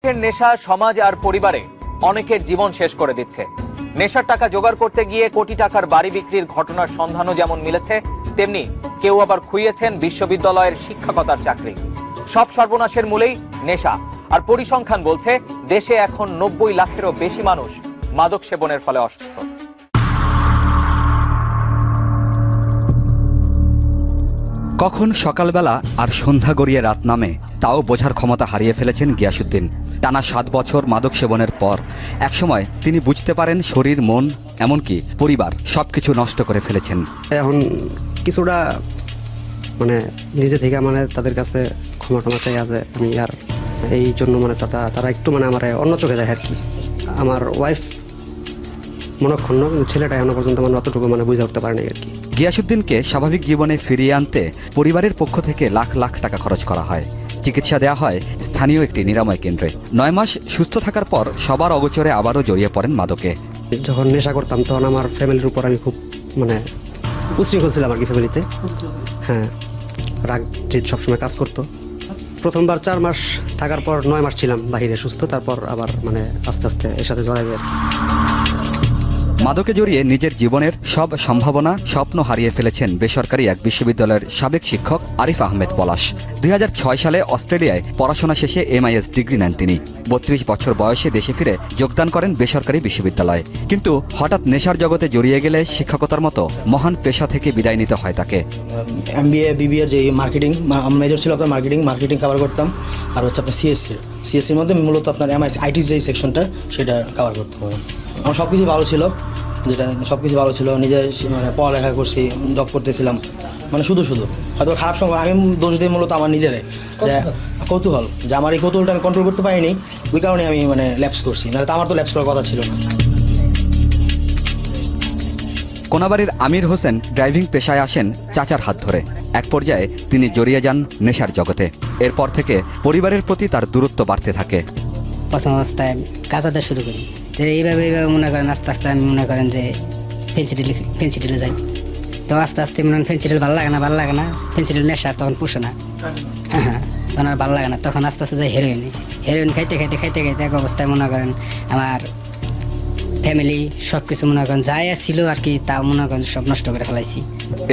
মাদকের নেশা সমাজ আর পরিবারে অনেকের জীবন শেষ করে দিচ্ছে। নেশার টাকা জোগাড় করতে গিয়ে কোটি টাকার বাড়ি বিক্রির ঘটনার সন্ধানও যেমন মিলেছে, তেমনি কেউ আবার খুইয়েছেন বিশ্ববিদ্যালয়ের শিক্ষকতার চাকরি। সব সর্বনাশের মূলেই নেশা। আর পরিসংখ্যান বলছে দেশে এখন 90 লাখেরও বেশি মানুষ মাদক সেবনের ফলে অসুস্থ। কখন সকালবেলা আর সন্ধ্যা গড়িয়ে রাত নামে তাও বোঝার ক্ষমতা হারিয়ে ফেলেছেন গিয়াসউদ্দিন। টানা 7 বছর মাদক সেবনের পর একসময় তিনি বুঝতে পারেন শরীর, মন, এমনকি পরিবার সবকিছু নষ্ট করে ফেলেছেন। এখন কিছুটা নিজে থেকে তাদের কাছে ক্ষমা চাই আছে আমি, আর এই জন্য তারা একটু আমার অন্য চোখে দেয় আর কি। আমার ওয়াইফ মনক্ষুণ্ণ, কিন্তু ছেলেটা এখনো পর্যন্ত অতটুকু বুঝে উঠতে পারেনি আর কি। গিয়াসউদ্দিনকে স্বাভাবিক জীবনে ফিরিয়ে আনতে পরিবারের পক্ষ থেকে লাখ লাখ টাকা খরচ করা হয়। চিকিৎসা দেওয়া হয় স্থানীয় একটি নিরাময় কেন্দ্রে। 9 মাস সুস্থ থাকার পর সবার অগোচরে আবারও জড়িয়ে পড়েন মাদকে। যখন নেশা করতাম তখন আমার ফ্যামিলির উপর আমি খুব উচ্ছৃঙ্খল ছিলাম আর কি ফ্যামিলিতে। হ্যাঁ, রাগ জিদ সবসময় কাজ করতো। প্রথমবার 4 মাস থাকার পর 9 মাস ছিলাম বাহিরে সুস্থ, তারপর আবার আস্তে আস্তে এর সাথে জড়াবে আর কি। মাদকে জড়িয়ে নিজের জীবনের সব সম্ভাবনা, স্বপ্ন হারিয়ে ফেলেছেন বেসরকারি এক বিশ্ববিদ্যালয়ের সাবেক শিক্ষক আরিফ আহমেদ পলাশ। 2006 সালে অস্ট্রেলিয়ায় পড়াশোনা শেষে MIS ডিগ্রি নেন তিনি। 32 বছর বয়সে দেশে ফিরে যোগদান করেন বেসরকারি বিশ্ববিদ্যালয়ে। কিন্তু হঠাৎ নেশার জগতে জড়িয়ে গেলে শিক্ষকতার মতো মহান পেশা থেকে বিদায় নিতে হয় তাকে। MBA BBA যে মার্কেটিং মেজর ছিল, আপনার মার্কেটিং কভার করতাম। আর হচ্ছে আপনার সিএসসির মধ্যে মূলত আপনার MIS IT যে সেকশনটা সেটা কভার করতাম। আমার সব কিছু ভালো ছিল, নিজে পড়ালেখা করছি, জব করতেছিলাম, শুধু হয়তো খারাপ সময় আমি দোষ দিই মূলত আমার নিজেরে, যে কৌতূহল, যে আমার এই কৌতূহলটা আমি কন্ট্রোল করতে পারিনি, ওই কারণে আমি ল্যাপস করছি। নাহলে তো আমার তো ল্যাপস করার কথা ছিল না। কোনাবাড়ির আমির হোসেন ড্রাইভিং পেশায় আসেন চাচার হাত ধরে। এক পর্যায়ে তিনি জড়িয়ে যান নেশার জগতে। এরপর থেকে পরিবারের প্রতি তার দূরত্ব বাড়তে থাকে। প্রথম অবস্থায় কাজাতে শুরু করি, এইভাবে মনে করেন আস্তে আস্তে আমি মনে করেন যে ফেন্সিডিলে যাই। তো আস্তে আস্তে ফেন্সিডিল ভালো লাগে না, ফেন্সিডিল নেশার তখন পুষে না। হ্যাঁ, তখন আর ভালো লাগে না, তখন আস্তে আস্তে যাই হেরোইন খাইতে এক অবস্থায় মনে করেন আমার ফ্যামিলি সব কিছু মনে করেন যাই ছিল আর কি, তা মনে করেন সব নষ্ট করে ফেলাইছি।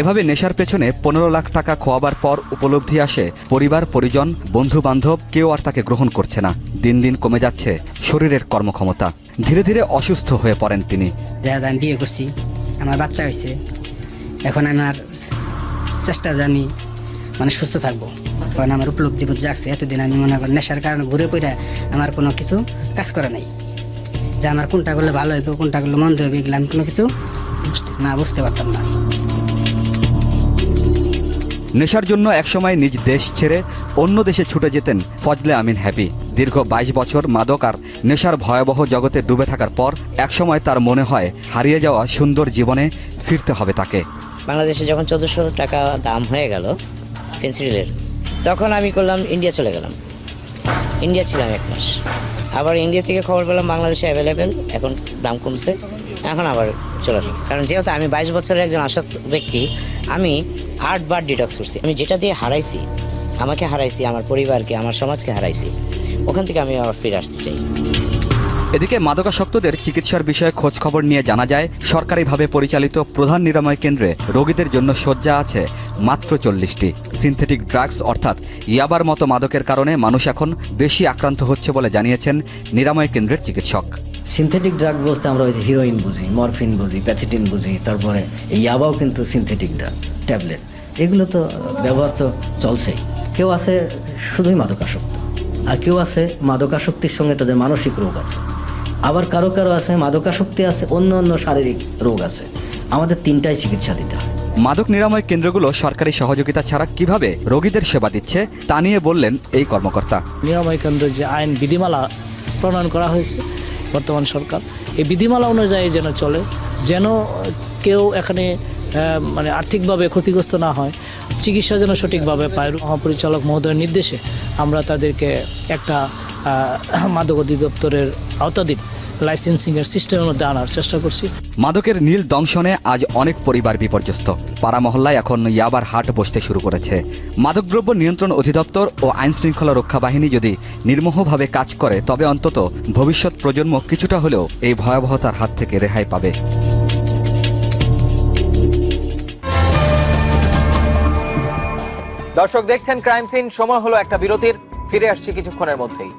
এভাবে নেশার পেছনে 15 লাখ টাকা খোয়াবার পর উপলব্ধি আসে পরিবার, পরিজন, বন্ধু বান্ধব কেউ আর তাকে গ্রহণ করছে না। দিন দিন কমে যাচ্ছে শরীরের কর্মক্ষমতা। ধীরে ধীরে অসুস্থ হয়ে পড়েন তিনি। আমি বিয়ে করছি, আমার বাচ্চা হয়েছে, এখন আমার চেষ্টা যে আমি সুস্থ থাকবো। কারণ আমার উপলব্ধি বোধ জাগছে। এতদিন আমি মনে করেন নেশার কারণে ঘুরে পড়ে আমার কোনো কিছু কাজ করে নাই, যে আমার কোনটা করলে ভালো হইবে, কোনটা করলে মন্দ হইবে, এগুলো আমি কোনো কিছু বুঝতে পারতাম না। নেশার জন্য একসময় নিজ দেশ ছেড়ে অন্য দেশে ছুটে যেতেন ফজলে আমিন হ্যাপি। দীর্ঘ 22 বছর মাদক আর নেশার ভয়াবহ জগতে ডুবে থাকার পর একসময় তার মনে হয় হারিয়ে যাওয়া সুন্দর জীবনে ফিরতে হবে তাকে। বাংলাদেশে যখন 1400 টাকা দাম হয়ে গেল ফেন্সিডিলের, তখন আমি করলাম ইন্ডিয়া চলে গেলাম। ইন্ডিয়া ছিলাম 1 মাস, আবার ইন্ডিয়া থেকে খবর পেলাম বাংলাদেশে অ্যাভেলেবেল, এখন দাম কমছে, এখন আবার চলে আসলাম। কারণ যেহেতু আমি 22 বছরের একজন আসক্ত ব্যক্তি, আমি 8 বার ডিটক্স করছি। আমি যেটা দিয়ে হারাইছি, আমাকে হারাইছি, আমার পরিবারকে, আমার সমাজকে হারাইছি, ওখান থেকে আমি আবার ফিরে আসতে চাই। এদিকে মাদকাসক্তদের চিকিৎসার বিষয়ে খোঁজ খবর নিয়ে জানা যায় সরকারিভাবে পরিচালিত প্রধান নিরাময় কেন্দ্রে রোগীদের জন্য শয্যা আছে মাত্র 40টি। সিনথেটিক ড্রাগস অর্থাৎ ইয়াবার মতো মাদকের কারণে মানুষ এখন বেশি আক্রান্ত হচ্ছে বলে জানিয়েছেন নিরাময় কেন্দ্রের চিকিৎসক। সিনথেটিক ড্রাগ বলতে আমরা হিরোইন বুঝি, মরফিন বুঝি, প্যাথিটিন বুঝি, তারপরে এই ইয়াবাও কিন্তু সিনথেটিক ড্রাগ, ট্যাবলেট, এগুলো তো ব্যবহার তো চলছেই। কেউ আছে শুধুই মাদকাসক্ত, আর কেউ আছে মাদকাসক্তির সঙ্গে তাদের মানসিক রোগ আছে, আবার কারো আছে মাদকাসক্তি আছে, অন্য শারীরিক রোগ আছে। আমাদের 3টাই চিকিৎসা দিতে হয়। মাদক নিরাময় কেন্দ্রগুলো সরকারি সহযোগিতা ছাড়া কিভাবে রোগীদের সেবা দিচ্ছে তা নিয়ে বললেন এই কর্মকর্তা। নিরাময় কেন্দ্রের যে আইন বিধিমালা প্রণয়ন করা হয়েছে বর্তমান সরকার, এই বিধিমালা অনুযায়ী যেন চলে, যেন কেউ এখানে আর্থিকভাবে ক্ষতিগ্রস্ত না হয়, চিকিৎসা যেন সঠিকভাবে পায়। মহাপরিচালক মহোদয়ের নির্দেশে আমরা তাদেরকে একটা মাদক অধিদপ্তরের আওতাধীন লাইসেন্সিংয়ের সিস্টেমের মধ্যে আনার চেষ্টা করছি। মাদকের নীল দংশনে আজ অনেক পরিবার বিপর্যস্ত। পাড়া মহল্লায় এখন ইয়াবার হাট বসতে শুরু করেছে। মাদকদ্রব্য নিয়ন্ত্রণ অধিদপ্তর ও আইনশৃঙ্খলা রক্ষা বাহিনী যদি নির্মোহভাবে কাজ করে তবে অন্তত ভবিষ্যৎ প্রজন্ম কিছুটা হলেও এই ভয়াবহতার হাত থেকে রেহাই পাবে। দর্শক দেখছেন ক্রাইম সিন। সময় হলো একটা বিরতির, ফিরে আসছি কিছুক্ষণের মধ্যেই।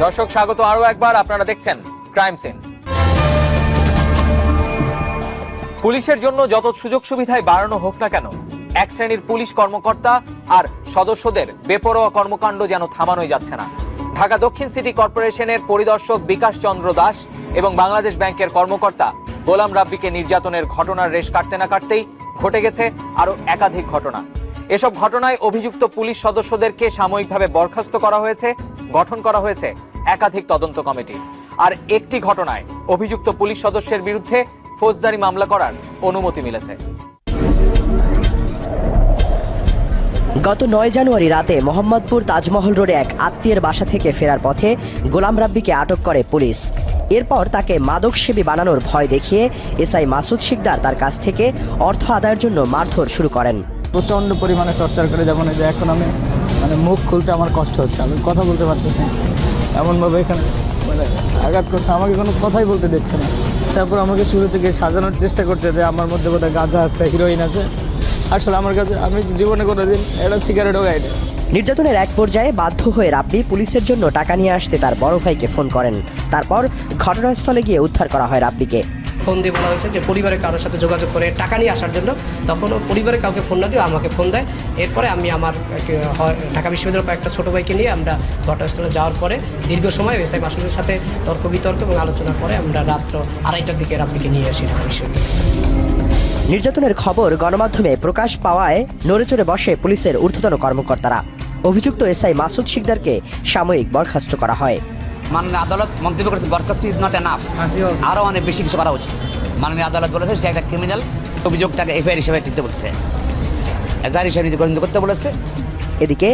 দর্শক স্বাগত আরো একবার, আপনারা দেখছেন ক্রাইম সিন। পুলিশের জন্য যত সুযোগ সুবিধায় বাড়ানো হোক না কেন, এক শ্রেণীর পুলিশ কর্মকর্তা আর সদস্যদের বেপরোয়া কর্মকাণ্ড যেন থামানোই যাচ্ছে না। ঢাকা দক্ষিণ সিটি কর্পোরেশনের পরিদর্শক বিকাশ চন্দ্র দাস এবং বাংলাদেশ ব্যাংকের কর্মকর্তা গোলাম রাব্বিকে নির্যাতনের ঘটনার রেশ কাটতে না কাটতেই ঘটে গেছে আরো একাধিক ঘটনা। এসব ঘটনায় অভিযুক্ত পুলিশ সদস্যদেরকে সাময়িকভাবে বরখাস্ত করা হয়েছে, গঠন করা হয়েছে একাধিক তদন্ত কমিটি। আর একটি ঘটনায় অভিযুক্ত পুলিশ সদস্যের বিরুদ্ধে ফৌজদারি মামলা করার অনুমতি মিলেছে। গত 9 জানুয়ারি রাতে মোহাম্মদপুর তাজমহল রোডে এক আত্মীয়ের বাসা থেকে ফেরার পথে গোলাম রাব্বিকে আটক করে পুলিশ। এরপর তাকে মাদকসেবী বানানোর ভয় দেখিয়ে এসআই মাসুদ শিকদার তার কাছ থেকে অর্থ আদায়ের জন্য মারধর শুরু করেন। প্রচণ্ড পরিমাণে টর্চার করে, যেমন যে এখন আমি মুখ খুলতে আমার কষ্ট হচ্ছে, আমি কথা বলতে পারতেছি না। এমনভাবে এখানে আঘাত করছে, আমাকে কোনো কথাই বলতে দিচ্ছে না। তারপর আমাকে শুরু থেকে সাজানোর চেষ্টা করছে যে আমার মধ্যে বোধহয় গাঁজা আছে, হিরোইন আছে। আসলে আমার কাছে আমি জীবনে কোনোদিন একটা সিগারেটও খাই না। নির্যাতনের এক পর্যায়ে বাধ্য হয়ে রাব্বি পুলিশের জন্য টাকা নিয়ে আসতে তার বড় ভাইকে ফোন করেন। তারপর ঘটনাস্থলে গিয়ে উদ্ধার করা হয় রাব্বিকে। ফোন দিয়ে বলা হয়েছে যে পরিবারের কারোর সাথে যোগাযোগ করে টাকা নিয়ে আসার জন্য। তখন পরিবারের কাউকে ফোন না দিয়ে আমাকে ফোন দেয়। এরপরে আমি আমার ঢাকা বিশ্ববিদ্যালয়ের কয়েকটা ছোটো ভাইকে নিয়ে আমরা ঘটনাস্থলে যাওয়ার পরে দীর্ঘ সময় এসআই মাসুদের সাথে তর্ক বিতর্ক এবং আলোচনার পরে আমরা রাত্র 2:30টার দিকে রাব্বিকে নিয়ে আসি ঢাকা বিশ্ববিদ্যালয়ে। নির্যাতনের খবর গণমাধ্যমে প্রকাশ পাওয়ায় নড়েচড়ে বসে পুলিশের ঊর্ধ্বতন কর্মকর্তারা। অভিযুক্ত এসআই মাসুদ শিকদারকে সাময়িক বরখাস্ত করা হয়। মাননীয় আদালত মন্তব্য করেছে বরখাস্ত ইজ নট এনাফ, আরও অনেক বেশি কিছু করা উচিত। মাননীয় আদালত বলেছে সে একটা ক্রিমিনাল, অভিযোগটাকে এফআইআর হিসেবে দিতে বলছে, এজাহার হিসেবে গ্রহণ করতে বলেছে। এদিকে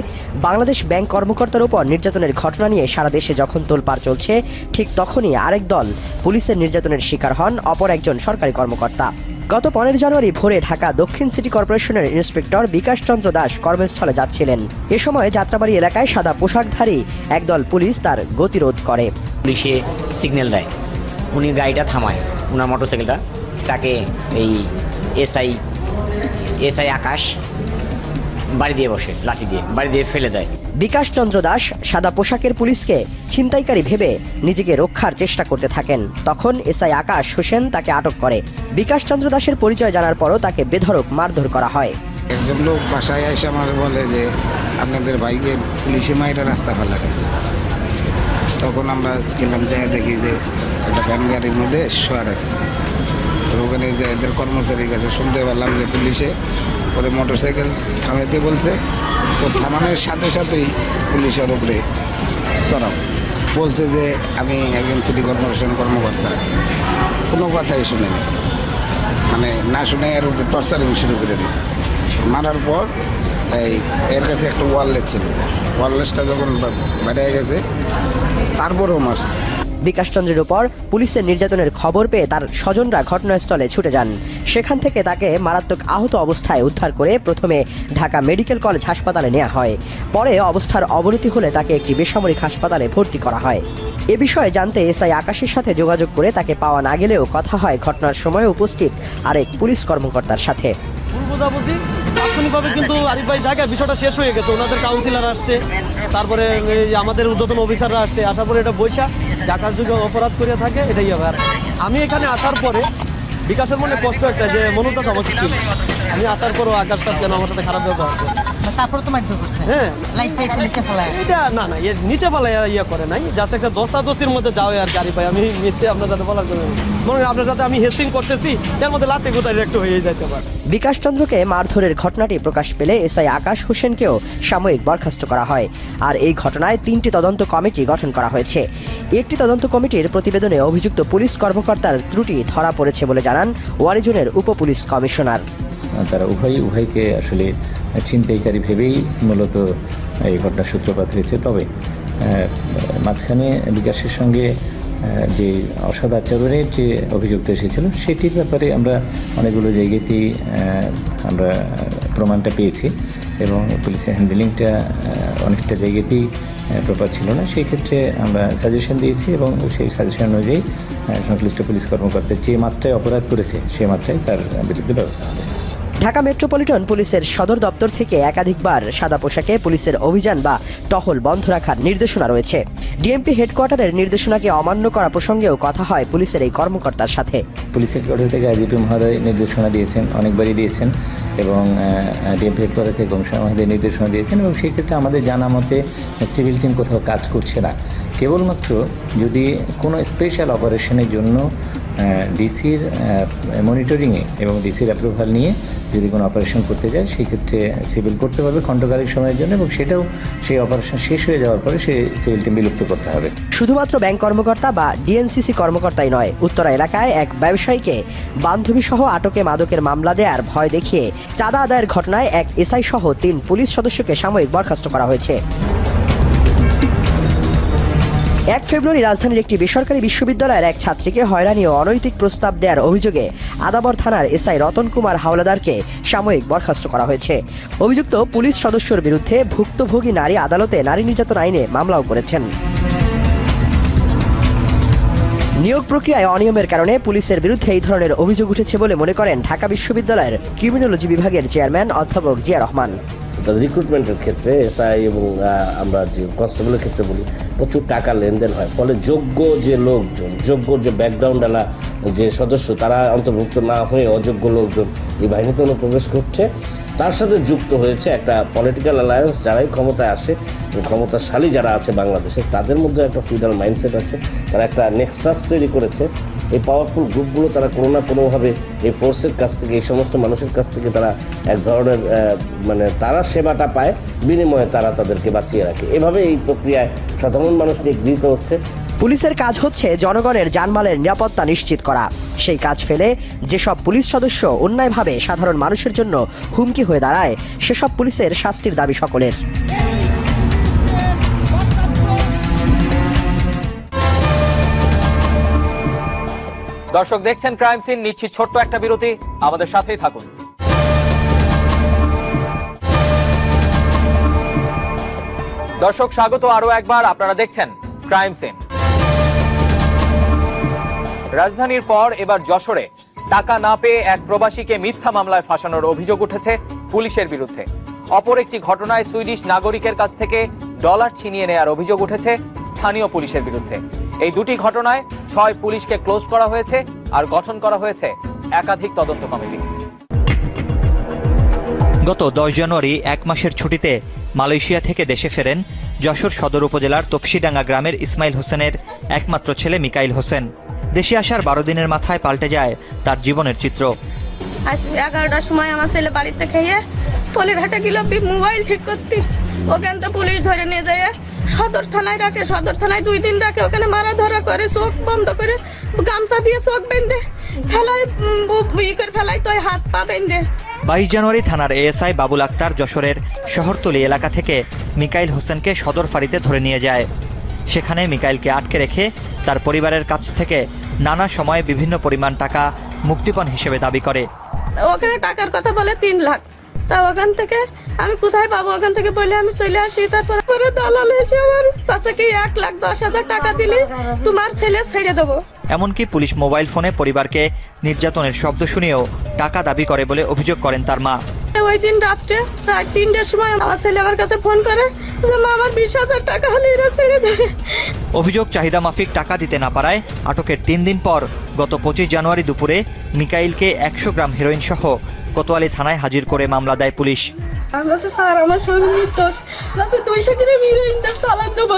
বাংলাদেশ ব্যাংক কর্মকর্তার উপর নির্যাতনের ঘটনা নিয়ে সারা দেশে যখন তোলপাড় চলছে, ঠিক তখনই আরেক দল পুলিশের নির্যাতনের শিকার হন অপর একজন সরকারি কর্মকর্তা। গত 15 জানুয়ারি ভোরে ঢাকা দক্ষিণ সিটি কর্পোরেশনের ইন্সপেক্টর বিকাশ চন্দ্র দাস কর্মস্থলে যাচ্ছিলেন। এ সময় যাত্রাবাড়ি এলাকায় সাদা পোশাকধারী একদল পুলিশ তার গতিরোধ করে। পুলিশে সিগন্যাল দেয়, উনি গাড়িটা থামায়, ওনার মোটরসাইকেলটা, তাকে এই এসআই আকাশ বাড়ি দিয়ে বসে, লাঠি দিয়ে বাড়ি দিয়ে ফেলে দেয়। বিকাশ চন্দ্র দাস সাদা পোশাকের পুলিশকে ছিনতাইকারী ভেবে নিজেকে রক্ষার চেষ্টা করতে থাকেন। তখন এসআই আকাশ হোসেন তাকে আটক করে। বিকাশ চন্দ্র দাসের পরিচয় জানার পরও তাকে বেধড়ক মারধর করা হয়। একজন লোক বাসায় এসে আমার বলে যে আপনাদের ভাইকে পুলিশে মাইরা রাস্তা ফেলা গেছে। তখন আমরা গেলাম, যাই দেখি যে একটা ভ্যান গাড়ির মধ্যে শোয়া রাখছে। তো ওখানে যে এদের কর্মচারীর কাছে শুনতে পারলাম যে পুলিশে পরে মোটরসাইকেল থামাইতে বলছে। তো থামানোর সাথে সাথেই পুলিশের উপরে চড়াও বলছে যে আমি একজন সিটি কর্পোরেশন কর্মকর্তা। কোনো কথাই শুনেনি, না শুনে এর উপরে টর্চারিং শুরু করে দিয়েছে। মারার পর এর কাছে একটা ওয়ারলেস ছিল, ওয়ারলেসটা যখন বেড়ে গেছে তারপরেও মারছে। বিকাশ চন্দ্রের উপর পুলিশের নির্যাতনের খবর পেয়ে তার স্বজনরা ঘটনাস্থলে ছুটে যান। সেখান থেকে তাকে মারাত্মক আহত অবস্থায় উদ্ধার করে প্রথমে ঢাকা মেডিকেল কলেজ হাসপাতালে নেওয়া হয়। পরে অবস্থার অবনতি হলে তাকে একটি বেসামরিক হাসপাতালে ভর্তি করা হয়। এ বিষয়ে জানতে এসআই আকাশের সাথে যোগাযোগ করে তাকে পাওয়া না গেলেও কথা হয় ঘটনার সময় উপস্থিত আরেক পুলিশ কর্মকর্তার সাথে। তাৎক্ষণিকভাবে কিন্তু আরিফ ভাই জায়গায় বিষয়টা শেষ হয়ে গেছে। ওনাদের কাউন্সিলর আসছে, তারপরে আমাদের ঊর্ধ্বতন অফিসাররা আসছে। আসার পরে এটা বৈশা জাকার যুগে অপরাধ করে থাকে, এটাই হবে। আর আমি এখানে আসার পরে বিকাশের মনে কষ্ট একটা যে মনোতা আমাকে ছিল। আমি আসার পরও আকাশ সাহেব কেন আমার সাথে খারাপ ব্যবহার করে। তারপরে তো মারধর করছে, হ্যাঁ নিচে ফেলায়। এটা না এর নিচে ফেলায় ইয়ে করে নাই, জাস্ট একটা দস্তাদস্তির মধ্যে যাও আর গাড়ি পাই। আমি মিথ্যে আপনার সাথে বলার জন্য মনে হয় আপনার সাথে আমি হেসিং করতেছি, এর মধ্যে লাতে গোতায় একটু হয়ে যাইতে পারে। বিকাশ চন্দ্রকে মারধরের ঘটনাটি প্রকাশ পেলে এসআই আকাশ হোসেনকেও সাময়িক বরখাস্ত করা হয়। আর এই ঘটনায় 3টি তদন্ত কমিটি গঠন করা হয়েছে। একটি তদন্ত কমিটির প্রতিবেদনে অভিযুক্ত পুলিশ কর্মকর্তার ত্রুটি ধরা পড়েছে বলে জানান ওয়ারিজনের উপপুলিশ কমিশনার। তারা উভয়কে আসলে ছিনতাইকারী ভেবেই মূলত এই ঘটনার সূত্রপাত হয়েছে। তবে মাঝখানে বিকাশের সঙ্গে যে অসদাচরণের যে অভিযোগটা এসেছিল সেটির ব্যাপারে আমরা অনেকগুলো জায়গাতেই আমরা প্রমাণটা পেয়েছি এবং পুলিশের হ্যান্ডেলিংটা অনেকটা জায়গাতেই প্রপার ছিল না। সেই ক্ষেত্রে আমরা সাজেশন দিয়েছি এবং সেই সাজেশন অনুযায়ী সংশ্লিষ্ট পুলিশ কর্মকর্তা যে মাত্রায় অপরাধ করেছে সে মাত্রায় তার বিরুদ্ধে ব্যবস্থা হবে। ঢাকা মেট্রোপলিটন পুলিশের সদর দপ্তর থেকে একাধিকবার সাদা পোশাকে পুলিশের অভিযান বা টহল বন্ধ রাখার নির্দেশনা রয়েছে। ডিএমপি হেডকোয়ার্টারের নির্দেশনাকে অমান্য করা প্রসঙ্গেও কথা হয় পুলিশের এই কর্মকর্তার সাথে। পুলিশ হেডকোয়ার্টার থেকে আইজিপি মহোদয় নির্দেশনা দিয়েছেন, অনেকবারই দিয়েছেন এবং ডিএমপি হেডকোয়ার্টার থেকে কমিশনার মহোদয় নির্দেশনা দিয়েছেন এবং সেই ক্ষেত্রে আমাদের জানা মতে সিভিল টিম কোথাও কাজ করছে না। কেবলমাত্র যদি কোনো স্পেশাল অপারেশনের জন্য ডিসির মনিটরিংয়ে এবং ডিসির অ্যাপ্রুভাল নিয়ে যদি কোনো অপারেশন করতে যায় সেই ক্ষেত্রে সিভিল করতে পারবে খণ্ডকালীন সময়ের জন্য এবং সেটাও সেই অপারেশন শেষ হয়ে যাওয়ার পরে সেই সিভিল টিম বিলুপ্ত করতে হবে। শুধুমাত্র ব্যাংক কর্মকর্তা বা ডিএনসিসি কর্মকর্তাই নয়, উত্তরা এলাকায় এক ব্যবসায়ীকে বান্ধবীসহ আটকে মাদকের মামলা দেওয়ার ভয় দেখিয়ে চাঁদা আদায়ের ঘটনায় এক এসআই সহ ৩ পুলিশ সদস্যকে সাময়িক বরখাস্ত করা হয়েছে। ১ ফেব্রুয়ারি রাজধানীর একটি বেসরকারি বিশ্ববিদ্যালয়ের এক ছাত্রীকে হয়রানি ও অনৈতিক প্রস্তাব দেওয়ার অভিযোগে আদাবর থানার এসআই রতন কুমার হাওলাদারকে সাময়িক বরখাস্ত করা হয়েছে। অভিযুক্ত পুলিশ সদস্যর বিরুদ্ধে ভুক্তভোগী নারী আদালতে নারী নির্যাতন আইনে মামলাও করেছেন। নিয়োগ প্রক্রিয়ায় অনিয়মের কারণে পুলিশের বিরুদ্ধে এই ধরনের অভিযোগ উঠেছে বলে মনে করেন ঢাকা বিশ্ববিদ্যালয়ের ক্রিমিনোলজি বিভাগের চেয়ারম্যান অধ্যাপক জিয়া রহমান। রিক্রুটমেন্টের ক্ষেত্রে এসআই এবং আমরা যে কনস্টেবলের ক্ষেত্রে বলি প্রচুর টাকা লেনদেন হয়, ফলে যোগ্য যে লোকজন, যোগ্য যে ব্যাকগ্রাউন্ডওয়ালা যে সদস্য তারা অন্তর্ভুক্ত না হয়ে অযোগ্য লোকজন এই বাহিনীতে অনুপ্রবেশ করছে। তার সাথে যুক্ত হয়েছে একটা পলিটিক্যাল অ্যালায়েন্স, যারাই ক্ষমতায় আসে, ক্ষমতাশালী যারা আছে বাংলাদেশে তাদের মধ্যে একটা ফিউডাল মাইন্ডসেট আছে, তারা একটা নেক্সাস তৈরি করেছে। এই পাওয়ারফুল গ্রুপগুলো তারা কোনো না কোনোভাবে এই ফোর্সের কাছ থেকে, এই সমস্ত মানুষের কাছ থেকে তারা এক ধরনের তারা সেবাটা পায়, বিনিময়ে তারা তাদেরকে বাঁচিয়ে রাখে। এভাবে এই প্রক্রিয়ায় সাধারণ মানুষ নিগৃহীত হচ্ছে। পুলিশের কাজ হচ্ছে জনগণের জানমালের নিরাপত্তা নিশ্চিত করা। সেই কাজ ফেলে যেসব পুলিশ সদস্য অন্যায়ভাবে সাধারণ মানুষের জন্য হুমকি হয়ে দাঁড়ায় সেসব পুলিশের শাস্তির দাবি সকলের। দর্শক দেখছেন ক্রাইম সিন, নিচ্ছি ছোট্ট একটা বিরতি, আমাদের সাথেই থাকুন। দর্শক স্বাগত আরো একবার, আপনারা দেখছেন ক্রাইম সিন। রাজধানীর পর এবার যশোরে টাকা না পেয়ে এক প্রবাসীকে মিথ্যা মামলায় ফাঁসানোর অভিযোগ উঠেছে পুলিশের বিরুদ্ধে। অপর একটি ঘটনায় সুইডিশ নাগরিকের কাছ থেকে ডলার ছিনিয়ে নেওয়ার অভিযোগ উঠেছে স্থানীয় পুলিশের বিরুদ্ধে। এই দুটি ঘটনায় 6 পুলিশকে ক্লোজ করা হয়েছে আর গঠন করা হয়েছে একাধিক তদন্ত কমিটি। গত 10 জানুয়ারি 1 মাসের ছুটিতে মালয়েশিয়া থেকে দেশে ফেরেন যশোর সদর উপজেলার তপসিডাঙ্গা গ্রামের ইসমাইল হোসেনের একমাত্র ছেলে মিকাইল হোসেন। দেশে আসার 12 দিনের মাথায় পাল্টে যায় তার জীবনের চিত্র। 11টার সময় আমার ছেলে বাড়িতে খেয়ে পলিরহাটে গেল মোবাইল ঠিক করতে, ওখান তো পুলিশ ধরে নিয়ে যায় সদর থানায় রাখে। সদর থানায় 2 দিন রাখে, ওখানে মারা ধরা করে, চোখ বন্ধ করে গামছা দিয়ে চোখ বেঁধে ফেলায়, ফেলায় তো হাত পা বেঁধে। 22 জানুয়ারি থানার এএসআই বাবুল আক্তার যশোরের শহরতলি এলাকা থেকে মিকাইল হোসেনকে সদর ফাঁড়িতে ধরে নিয়ে যায়। সেখানে মিকাইলকে আটকে রেখে তার পরিবারের কাছ থেকে নানা সময়ে বিভিন্ন পরিমাণ টাকা মুক্তিপণ হিসেবে দাবি করে। ওখানে টাকার কথা বলে 3 লাখ, তা ওখান থেকে আমি কোথায় পাবো, ওখান থেকে বলে আমি চলে আসি। তারপরে দালাল এসে আমার কাছে কি 1,10,000 টাকা দিলে তোমার ছেলে ছেড়ে দেবো। এমনকি পুলিশ মোবাইল ফোনে পরিবারকে নির্যাতনের শব্দ শুনিয়েও টাকা দাবি করে বলে অভিযোগ করেন তার মা। ওই দিন রাত্রে প্রায় 3টার সময় আমার ছেলে আমার কাছে ফোন করে যে মা আমার 20,000 টাকা হলে এরা ছেড়ে দেবে। অভিযোগ চাহিদা মাফিক টাকা দিতে না পারায় আটকের 3 দিন পর গত 25 জানুয়ারি দুপুরে মিকাইলকে 100 গ্রাম হেরোইন সহ কোতোয়ালি থানায় হাজির করে মামলা দেয় পুলিশ। স্যার আমার স্বামী নির্দোষ, 200 গ্রাম হেরোইন চালান দেবো,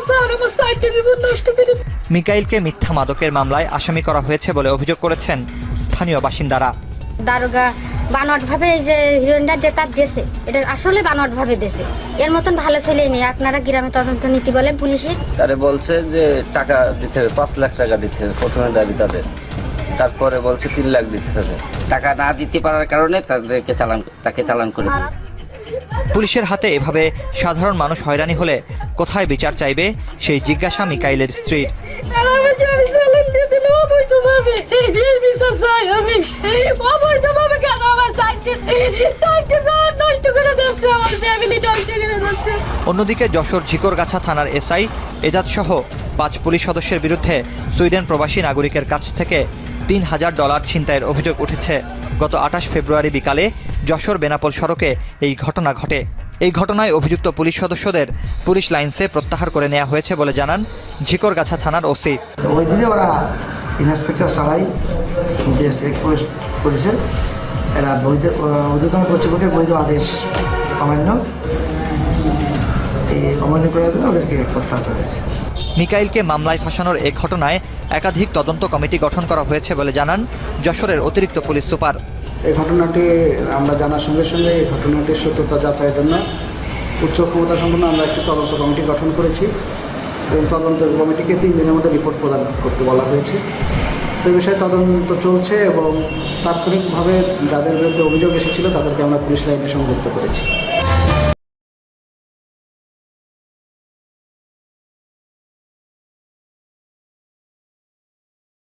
স্যার আমার 60 জীবন নষ্ট করে। মিকাইলকে মিথ্যা মাদকের মামলায় আসামি করা হয়েছে বলে অভিযোগ করেছেন স্থানীয় বাসিন্দারা। দারোগা বানোয়াট ভাবে এই যে হিরোইনটা তার দেশে, এটা আসলে বানোয়াট ভাবে দেশে, এর মতন ভালো ছেলে নেই। আপনারা গ্রামে তদন্ত নীতি বলেন পুলিশে। তারে বলছে যে টাকা দিতে হবে, 5 লাখ টাকা দিতে হবে প্রথমে দাবি তাদের, তারপরে বলছে 3 লাখ দিতে হবে। টাকা না দিতে পারার কারণে তাকে চালান করে দিয়েছে। পুলিশের হাতে এভাবে সাধারণ মানুষ হয়রানি হলে কোথায় বিচার চাইবে সেই জিজ্ঞাসা মিকাইলের স্ত্রীর। অন্যদিকে যশোর ঝিকরগাছা থানার এসআই এজাজ সহ 5 পুলিশ সদস্যের বিরুদ্ধে সুইডেন প্রবাসী নাগরিকের কাছ থেকে $3000 ছিনতাইয়ের অভিযোগ উঠেছে। গত 28 ফেব্রুয়ারি বিকালে যশোর বেনাপোল সড়কে এই ঘটনা ঘটে। এই ঘটনায় অভিযুক্ত পুলিশ সদস্যদের পুলিশ লাইন্সে প্রত্যাহার করে নেওয়া হয়েছে বলে জানান ঝিকরগাছা থানার ওসি। ওই দিনে ওরা ইন্সপেক্টর ছাড়াই যে চেকপোস্ট করেছে, এরা ঊর্ধ্বতন কর্তৃপক্ষের বৈধ আদেশ অমান্য করার জন্য ওদেরকে প্রত্যাহার করা হয়েছে। মিকাইলকে মামলায় ফাঁসানোর এই ঘটনায় একাধিক তদন্ত কমিটি গঠন করা হয়েছে বলে জানান যশোরের অতিরিক্ত পুলিশ সুপার। এই ঘটনাটি আমরা জানার সঙ্গে সঙ্গে এই ঘটনাটির সত্যতা যাচাইয়ের জন্য উচ্চ ক্ষমতা সম্পন্ন আমরা একটি তদন্ত কমিটি গঠন করেছি এবং তদন্ত কমিটিকে 3 দিনের মধ্যে রিপোর্ট প্রদান করতে বলা হয়েছে। তো এই বিষয়ে তদন্ত চলছে এবং তাৎক্ষণিকভাবে যাদের বিরুদ্ধে অভিযোগ এসেছিল তাদেরকে আমরা পুলিশ লাইনে সংযুক্ত করেছি।